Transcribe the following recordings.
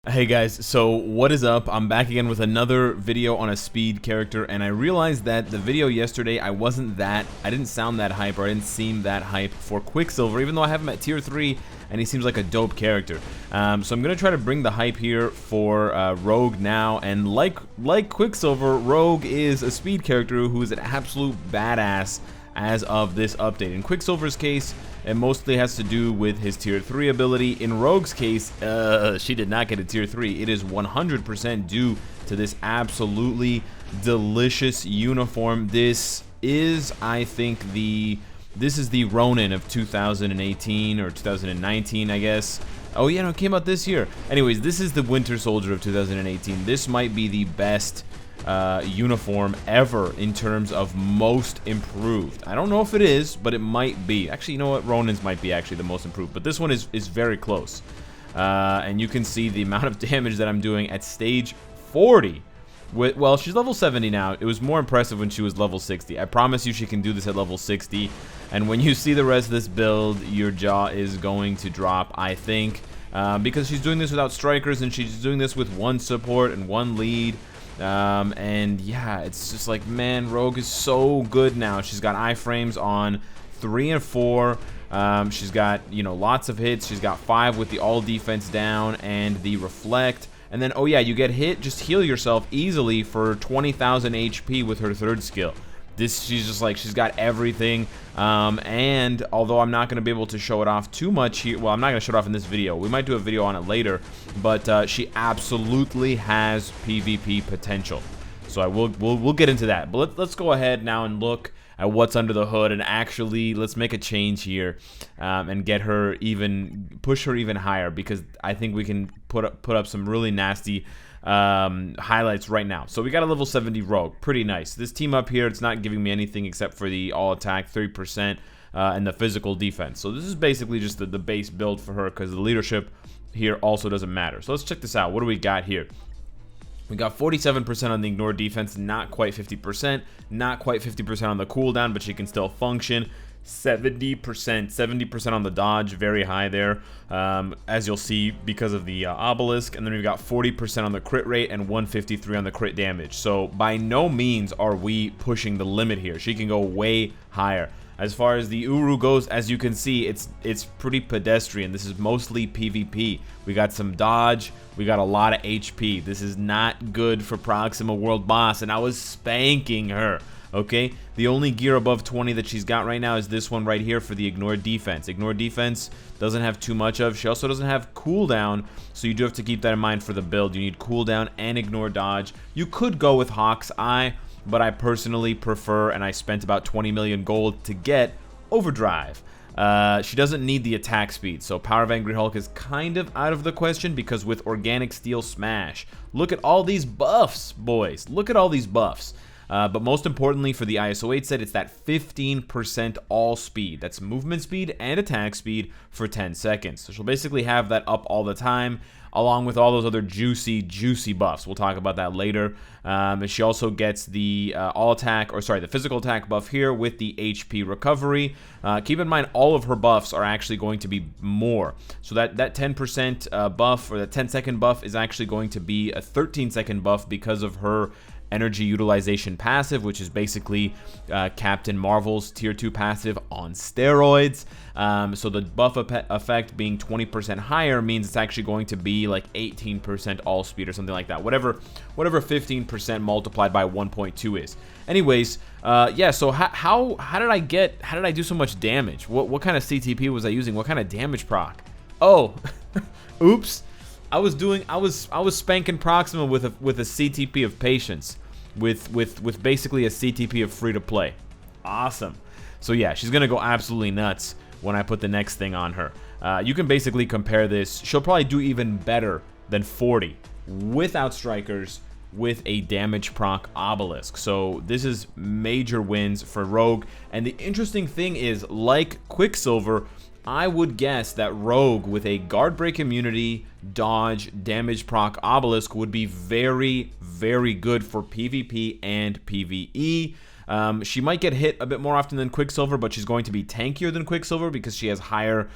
Hey guys, so what is up? I'm back again with another video on a speed character, and I realized that the video yesterday I didn't sound that hype, or I didn't seem that hype for Quicksilver, even though I have him at tier 3 and he seems like a dope character. So I'm gonna try to bring the hype here for Rogue now, and like Quicksilver, Rogue is a speed character who is an absolute badass as of this update. In Quicksilver's case, it mostly has to do with his tier 3 ability. In Rogue's case, she did not get a tier 3. It is 100% due to this absolutely delicious uniform. This is, I think, this is the Ronin of 2018 or 2019, I guess. Oh yeah, no, it came out this year. Anyways, this is the Winter Soldier of 2018. This might be the best uniform ever in terms of most improved. I don't know if it is, but it might be. Actually, you know what? Ronin's might be actually the most improved, but this one is very close. And you can see the amount of damage that I'm doing at stage 40. Well, she's level 70 now. It was more impressive when she was level 60. I promise you she can do this at level 60. And when you see the rest of this build, your jaw is going to drop, I think. Because she's doing this without strikers, and she's doing this with one support and one lead. And yeah, it's just like, man, Rogue is so good now. She's got iframes on 3 and 4. She's got, you know, lots of hits. She's got 5 with the all defense down and the reflect. And then, oh yeah, you get hit, just heal yourself easily for 20,000 HP with her third skill. She's just like, she's got everything. And although I'm not going to be able to show it off too much here, well, I'm not going to show it off in this video. We might do a video on it later, but she absolutely has PvP potential. So we'll get into that. But let's go ahead now and look at what's under the hood, and actually let's make a change here and get her push her even higher, because I think we can put up some really nasty highlights right now. So we got a level 70 Rogue, pretty nice. This team up here, it's not giving me anything except for the all attack 3% and the physical defense. So this is basically just the base build for her, because the leadership here also doesn't matter. So let's check this out. What do we got here? We got 47% on the ignore defense, not quite 50%, not quite 50% on the cooldown, but she can still function. 70% on the dodge, very high there, as you'll see because of the obelisk. And then we've got 40% on the crit rate and 153 on the crit damage. So by no means are we pushing the limit here. She can go way higher. As far as the Uru goes, as you can see, it's pretty pedestrian. This is mostly PvP. We got some dodge, we got a lot of HP. This is not good for Proxima World Boss, and I was spanking her. Okay, the only gear above 20 that she's got right now is this one right here for the ignore defense. Ignore defense doesn't have too much of. She also doesn't have cooldown, so you do have to keep that in mind for the build. You need cooldown and ignore dodge. You could go with Hawk's Eye, but I personally prefer, and I spent about 20 million gold to get, Overdrive. She doesn't need the attack speed, so Power of Angry Hulk is kind of out of the question, because with Organic Steel Smash, look at all these buffs, boys. Look at all these buffs. But most importantly for the ISO 8 set, it's that 15% all speed. That's movement speed and attack speed for 10 seconds. So she'll basically have that up all the time, along with all those other juicy buffs. We'll talk about that later. And she also gets the the physical attack buff here with the HP recovery. Keep in mind, all of her buffs are actually going to be more. So that 10% buff, or that 10-second buff, is actually going to be a 13-second buff because of her energy utilization passive, which is basically Captain Marvel's tier 2 passive on steroids. So the buff effect being 20% higher means it's actually going to be like 18% all speed or something like that. Whatever 15% multiplied by 1.2 is. Anyways, yeah. So how did I do so much damage? What kind of CTP was I using? What kind of damage proc? Oh, oops. I was spanking Proxima with a CTP of patience, with basically a CTP of free to play. Awesome. So yeah, she's gonna go absolutely nuts when I put the next thing on her. You can basically compare this. She'll probably do even better than 40 without strikers, with a damage proc obelisk. So this is major wins for Rogue. And the interesting thing is, like Quicksilver, I would guess that Rogue with a guard break immunity, dodge, damage proc obelisk would be very, very good for PvP and PvE. She might get hit a bit more often than Quicksilver, but she's going to be tankier than Quicksilver because she has higher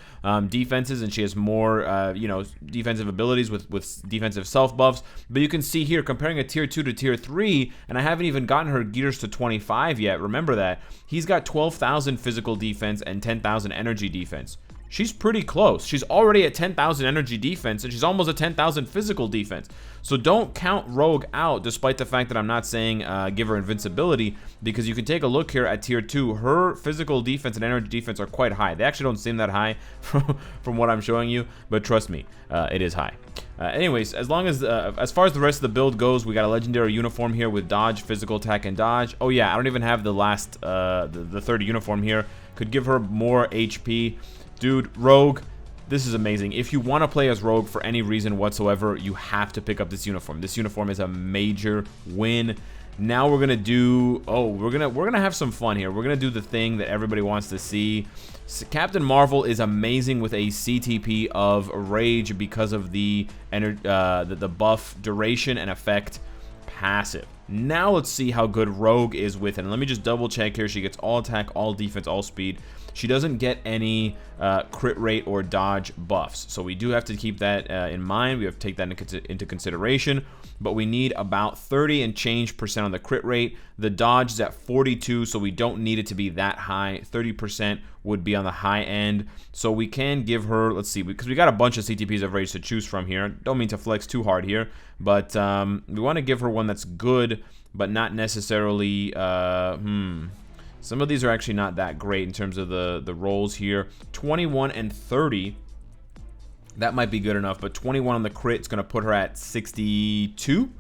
defenses and she has more, you know, defensive abilities with defensive self buffs. But you can see here, comparing a tier 2 to tier 3, and I haven't even gotten her gears to 25 yet. Remember that. He's got 12,000 physical defense and 10,000 energy defense. She's pretty close. She's already at 10,000 energy defense, and she's almost at 10,000 physical defense. So don't count Rogue out, despite the fact that I'm not saying give her invincibility, because you can take a look here at tier 2. Her physical defense and energy defense are quite high. They actually don't seem that high from what I'm showing you, but trust me, it is high. Anyways, as far as the rest of the build goes, we got a legendary uniform here with dodge, physical attack, and dodge. Oh yeah, I don't even have the last, the third uniform here. Could give her more HP. Dude, Rogue, this is amazing. If you want to play as Rogue for any reason whatsoever, you have to pick up this uniform. This uniform is a major win. Now we're gonna do, we're gonna have some fun here. We're gonna do the thing that everybody wants to see. Captain Marvel is amazing with a CTP of Rage because of the buff duration and effect passive. Now let's see how good Rogue is with it. And let me just double check here. She gets all attack, all defense, all speed. She doesn't get any crit rate or dodge buffs. So we do have to keep that in mind. We have to take that into consideration. But we need about 30 and change % on the crit rate. The dodge is at 42, so we don't need it to be that high. 30% would be on the high end. So we can give her, let's see, because we got a bunch of CTPs of Rage to choose from here. Don't mean to flex too hard here, but we want to give her one that's good, but not necessarily, some of these are actually not that great in terms of the rolls here. 21 and 30. That might be good enough, but 21 on the crit is going to put her at 62.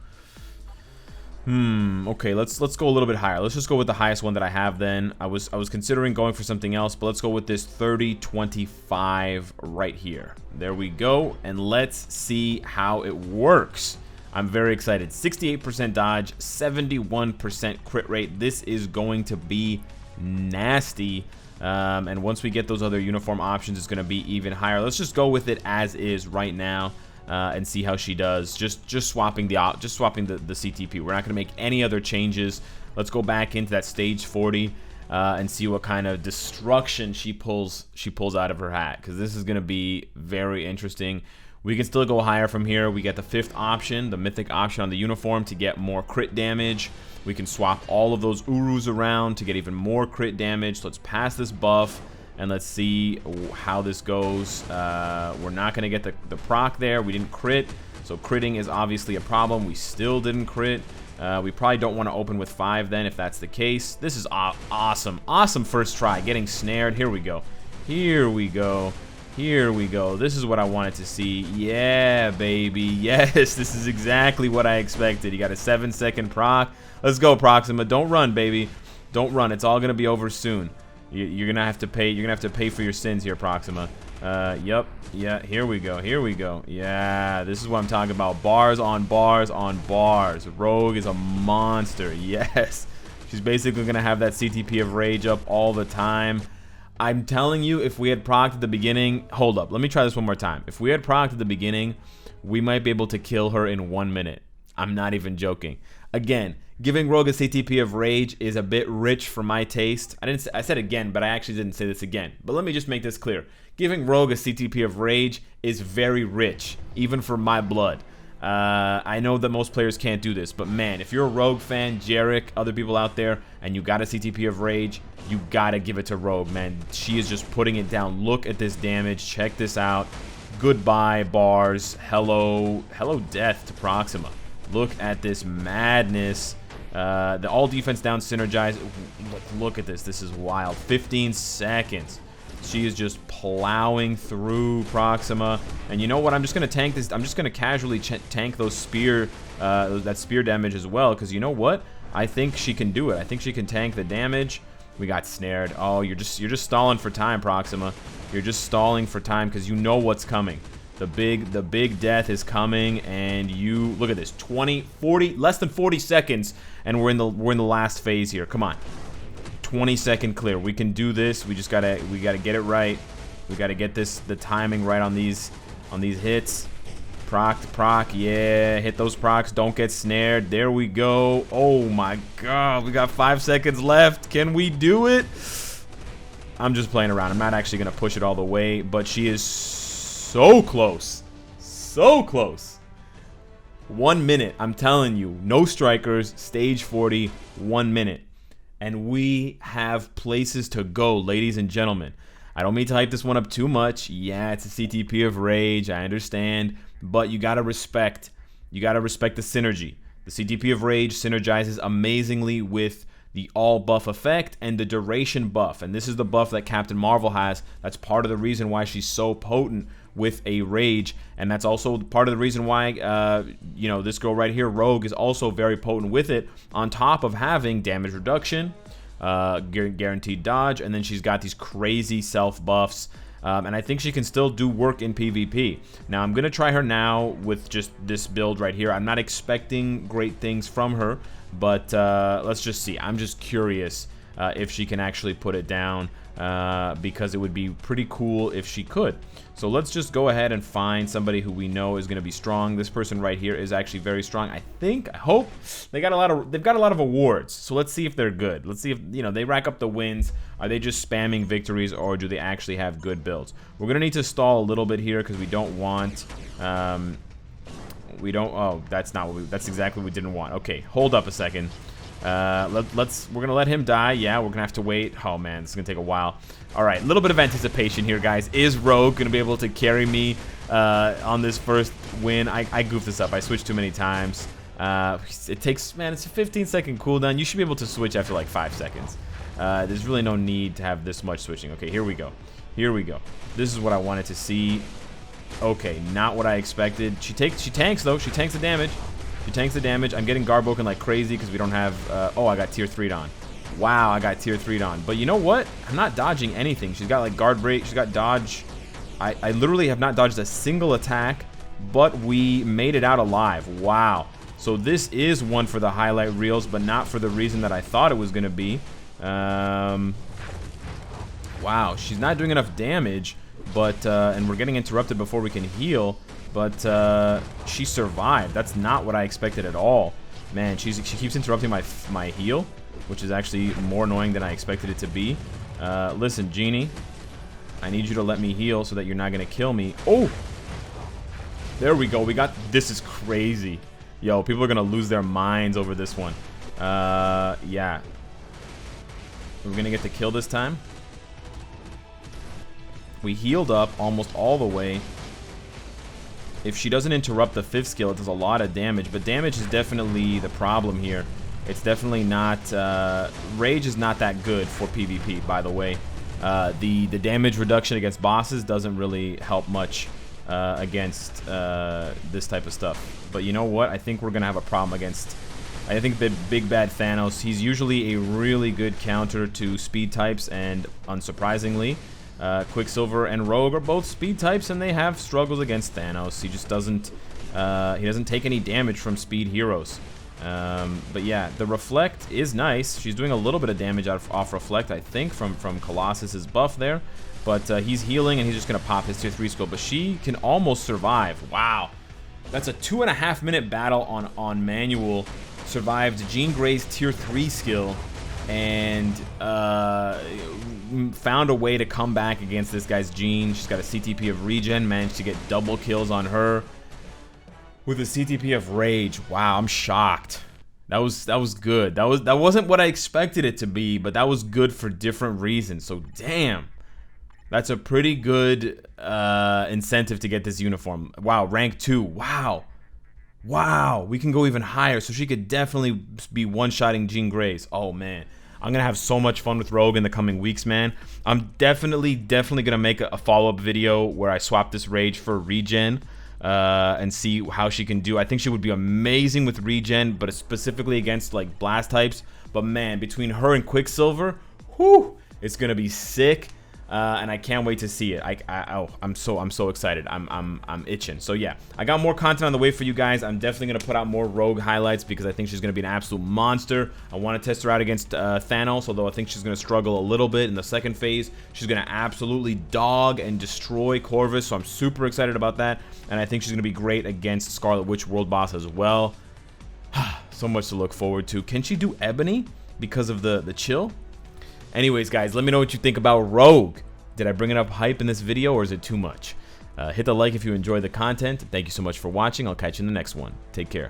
Okay, let's go a little bit higher. Let's just go with the highest one that I have then. I was considering going for something else, but let's go with this 30-25 right here. There we go, and let's see how it works. I'm very excited. 68% dodge, 71% crit rate. This is going to be nasty. And once we get those other uniform options, it's going to be even higher. Let's just go with it as is right now and see how she does. Just swapping the CTP. We're not going to make any other changes. Let's go back into that stage 40 and see what kind of destruction she pulls out of her hat, because this is going to be very interesting. We can still go higher from here. We get the 5th option, the Mythic option on the uniform to get more crit damage. We can swap all of those Urus around to get even more crit damage. Let's pass this buff and let's see how this goes. We're not going to get the proc there. We didn't crit, so critting is obviously a problem. We still didn't crit. We probably don't want to open with 5 then if that's the case. This is awesome. Awesome first try. Getting snared. Here we go. Here we go. Here we go. This is what I wanted to see. Yeah, baby. Yes, this is exactly what I expected. You got a 7-second proc. Let's go, Proxima. Don't run, baby. Don't run. It's all gonna be over soon. You're gonna have to pay. You're gonna have to pay for your sins here, Proxima. Yep. Yeah. Here we go. Here we go. Yeah. This is what I'm talking about. Bars on bars on bars. Rogue is a monster. Yes. She's basically gonna have that CTP of Rage up all the time. I'm telling you, if we had procced at the beginning... Hold up, let me try this one more time. If we had procced at the beginning, we might be able to kill her in 1 minute. I'm not even joking. Again, giving Rogue a CTP of Rage is a bit rich for my taste. I said again, but I actually didn't say this again. But let me just make this clear. Giving Rogue a CTP of Rage is very rich, even for my blood. I know that most players can't do this, but man, if you're a Rogue fan, Jarek, other people out there, and you got a CTP of Rage, you gotta give it to Rogue, man. She is just putting it down. Look at this damage. Check this out. Goodbye, bars. Hello death to Proxima. Look at this madness. The all defense down synergize. Look at this. This is wild. 15 seconds. She is just plowing through Proxima. And you know what? I'm just going to tank this. I'm just going to casually tank those that spear damage as well. Because you know what? I think she can do it. I think she can tank the damage. We got snared. Oh, you're just stalling for time, Proxima. You're just stalling for time because you know what's coming. The big death is coming, and you look at this. 20, 40, less than 40 seconds, and we're in the last phase here. Come on. 20-second clear. We can do this. We gotta get it right. We gotta get the timing right on these hits. Proc to proc. Yeah, hit those procs. Don't get snared. There we go. Oh my god. We got 5 seconds left. Can we do it? I'm just playing around. I'm not actually going to push it all the way, but she is so close. So close. 1 minute. I'm telling you. No strikers. Stage 40. 1 minute. And we have places to go, ladies and gentlemen. I don't mean to hype this one up too much. Yeah, it's a CTP of Rage. I understand. But you got to respect. You got to respect the synergy. The CTP of Rage synergizes amazingly with the all buff effect and the duration buff. And this is the buff that Captain Marvel has. That's part of the reason why she's so potent with a Rage. And that's also part of the reason why, you know, this girl right here, Rogue, is also very potent with it. On top of having damage reduction, guaranteed dodge, and then she's got these crazy self buffs. And I think she can still do work in PvP. Now, I'm going to try her now with just this build right here. I'm not expecting great things from her, but let's just see. I'm just curious if she can actually put it down, because it would be pretty cool if she could. So let's just go ahead and find somebody who we know is going to be strong. This person right here is actually very strong. I hope they've got a lot of awards. So let's see if they're good. Let's see if, you know, they rack up the wins. Are they just spamming victories, or do they actually have good builds? We're going to need to stall a little bit here because we don't want oh, that's exactly what we didn't want. Okay, hold up a second. We're gonna let him die. Yeah, we're gonna have to wait. Oh man, this is gonna take a while. All right, a little bit of anticipation here, guys. Is Rogue gonna be able to carry me on this first win? I goofed this up. I switched too many times. It takes, man, it's a 15-second cooldown. You should be able to switch after like 5 seconds. There's really no need to have this much switching. Okay, here we go. Here we go. This is what I wanted to see. Okay, not what I expected. She tanks though. She tanks the damage. She tanks the damage. I'm getting Garboken like crazy because we don't have... oh, I got tier 3'd on. Wow, I got tier 3'd on. But you know what? I'm not dodging anything. She's got like guard break. She's got dodge. I literally have not dodged a single attack, but we made it out alive. Wow. So this is one for the highlight reels, but not for the reason that I thought it was going to be. Wow, she's not doing enough damage, but... and we're getting interrupted before we can heal. But she survived. That's not what I expected at all. Man, she keeps interrupting my heal, which is actually more annoying than I expected it to be. Listen, Genie, I need you to let me heal so that you're not going to kill me. Oh! There we go. This is crazy. Yo, people are going to lose their minds over this one. Yeah. We're going to get the kill this time. We healed up almost all the way. If she doesn't interrupt the 5th skill, it does a lot of damage. But damage is definitely the problem here. It's definitely not... Rage is not that good for PvP, by the way. The damage reduction against bosses doesn't really help much against this type of stuff. But you know what? I think we're going to have a problem against... I think the big bad Thanos, he's usually a really good counter to speed types. And unsurprisingly... Quicksilver and Rogue are both speed types, and they have struggles against Thanos. He just doesn't take any damage from speed heroes. But yeah, the Reflect is nice. She's doing a little bit of damage off Reflect, I think, from Colossus's buff there. But he's healing, and he's just gonna pop his tier 3 skill. But she can almost survive. Wow, that's a 2.5-minute battle on manual. Survived Jean Grey's tier 3 skill, and found a way to come back against this guy's Jean. She's got a CTP of regen, managed to get double kills on her with a CTP of rage. Wow, I'm shocked. That was good. That wasn't what I expected it to be, but that was good for different reasons. So damn, that's a pretty good incentive to get this uniform. Wow, rank 2. Wow, we can go even higher. So she could definitely be one-shotting Jean Grey's. Oh man, I'm gonna have so much fun with Rogue in the coming weeks, man. I'm definitely gonna make a follow-up video where I swap this Rage for regen and see how she can do. I think she would be amazing with regen, but specifically against like blast types. But man, between her and Quicksilver, whew, it's gonna be sick. and I can't wait to see it. I'm so excited. I'm itching. So yeah, I got more content on the way for you guys. I'm definitely gonna put out more Rogue highlights because I think she's gonna be an absolute monster. I want to test her out against Thanos, although I think she's gonna struggle a little bit in the second phase. She's gonna absolutely dog and destroy Corvus, so I'm super excited about that. And I think she's gonna be great against Scarlet Witch World Boss as well. So much to look forward to. Can she do Ebony because of the chill? Anyways, guys, let me know what you think about Rogue. Did I bring enough hype in this video, or is it too much? Hit the like if you enjoy the content. Thank you so much for watching. I'll catch you in the next one. Take care.